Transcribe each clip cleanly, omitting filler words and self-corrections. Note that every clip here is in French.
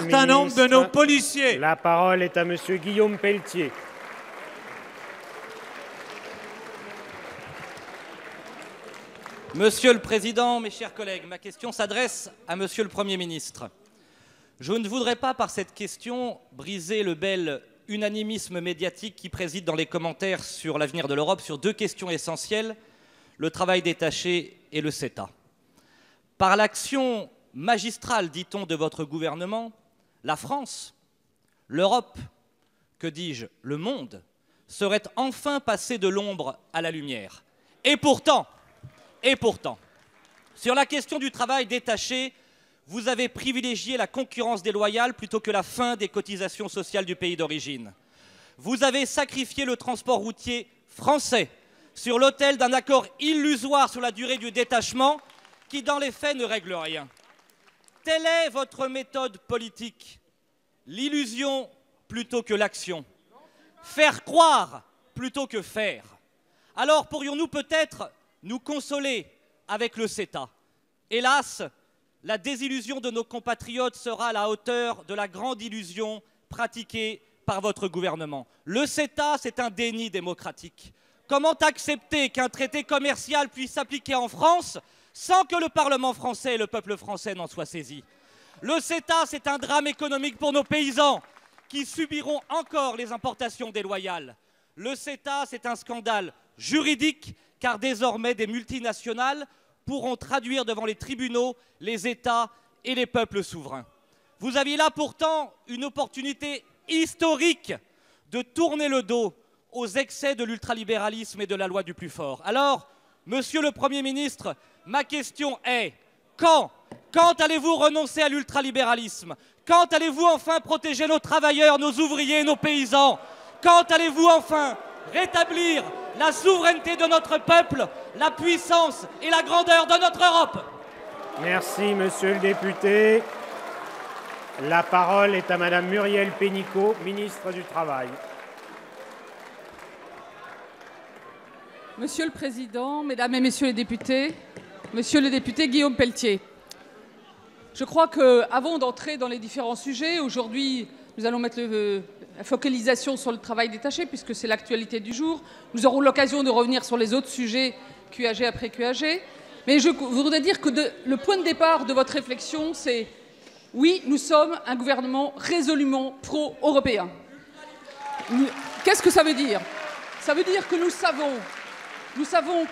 certain nombre de nos policiers. La parole est à Monsieur Guillaume Pelletier. Monsieur le Président, mes chers collègues, ma question s'adresse à Monsieur le Premier ministre. Je ne voudrais pas, par cette question, briser le bel unanimisme médiatique qui préside dans les commentaires sur l'avenir de l'Europe sur deux questions essentielles, le travail détaché et le CETA. Par l'action magistrale, dit-on, de votre gouvernement, la France, l'Europe, que dis-je, le monde, serait enfin passé de l'ombre à la lumière. Et pourtant, sur la question du travail détaché, vous avez privilégié la concurrence déloyale plutôt que la fin des cotisations sociales du pays d'origine. Vous avez sacrifié le transport routier français sur l'autel d'un accord illusoire sur la durée du détachement qui, dans les faits, ne règle rien. Telle est votre méthode politique. L'illusion plutôt que l'action. Faire croire plutôt que faire. Alors pourrions-nous peut-être nous consoler avec le CETA? Hélas, la désillusion de nos compatriotes sera à la hauteur de la grande illusion pratiquée par votre gouvernement. Le CETA, c'est un déni démocratique. Comment accepter qu'un traité commercial puisse s'appliquer en France sans que le Parlement français et le peuple français n'en soient saisis? Le CETA, c'est un drame économique pour nos paysans qui subiront encore les importations déloyales. Le CETA, c'est un scandale juridique car désormais des multinationales pourront traduire devant les tribunaux les États et les peuples souverains. Vous aviez là pourtant une opportunité historique de tourner le dos aux excès de l'ultralibéralisme et de la loi du plus fort. Alors, Monsieur le Premier ministre, ma question est quand allez-vous renoncer à l'ultralibéralisme? Quand allez-vous enfin protéger nos travailleurs, nos ouvriers, nos paysans? Quand allez-vous enfin rétablir la souveraineté de notre peuple, la puissance et la grandeur de notre Europe? Merci, Monsieur le député. La parole est à Madame Muriel Pénicaud, ministre du Travail. Monsieur le Président, Mesdames et Messieurs les députés, Monsieur le député Guillaume Pelletier, je crois qu'avant d'entrer dans les différents sujets, aujourd'hui, nous allons mettre la focalisation sur le travail détaché, puisque c'est l'actualité du jour. Nous aurons l'occasion de revenir sur les autres sujets, QAG après QAG. Mais je voudrais dire que le point de départ de votre réflexion, c'est oui, nous sommes un gouvernement résolument pro-européen. Qu'est-ce que ça veut dire? Ça veut dire que nous savons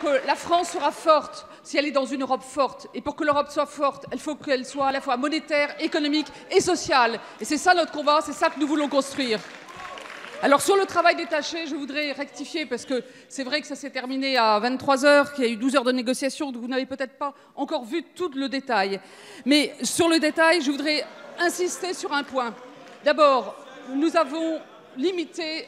que la France sera forte si elle est dans une Europe forte. Et pour que l'Europe soit forte, il faut qu'elle soit à la fois monétaire, économique et sociale. Et c'est ça notre combat, c'est ça que nous voulons construire. Alors sur le travail détaché, je voudrais rectifier parce que c'est vrai que ça s'est terminé à 23 h, qu'il y a eu 12 heures de négociation, donc vous n'avez peut-être pas encore vu tout le détail. Mais sur le détail, je voudrais insister sur un point. D'abord, nous avons limité,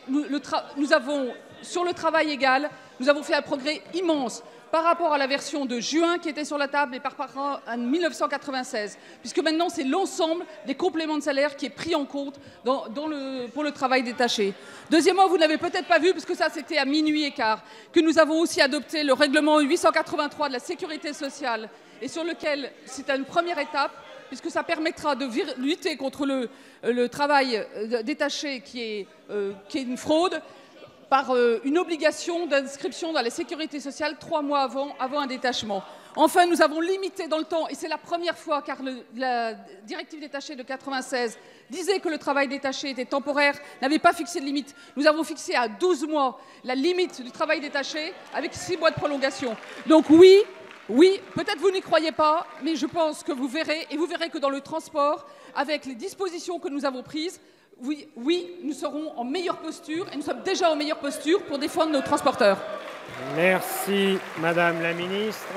sur le travail égal, nous avons fait un progrès immense par rapport à la version de juin qui était sur la table et par rapport à 1996, puisque maintenant c'est l'ensemble des compléments de salaire qui est pris en compte pour le travail détaché. Deuxièmement, vous n'avez peut-être pas vu, parce que ça c'était à minuit et quart, que nous avons aussi adopté le règlement 883 de la sécurité sociale, et sur lequel c'est une première étape, puisque ça permettra de lutter contre le travail détaché qui est une fraude, par une obligation d'inscription dans la sécurité sociale 3 mois avant un détachement. Enfin, nous avons limité dans le temps, et c'est la première fois, car la directive détachée de 96 disait que le travail détaché était temporaire, n'avait pas fixé de limite. Nous avons fixé à 12 mois la limite du travail détaché, avec 6 mois de prolongation. Donc oui, peut-être vous n'y croyez pas, mais je pense que vous verrez, et vous verrez que dans le transport, avec les dispositions que nous avons prises, oui, nous serons en meilleure posture, et nous sommes déjà en meilleure posture pour défendre nos transporteurs. Merci, Madame la Ministre.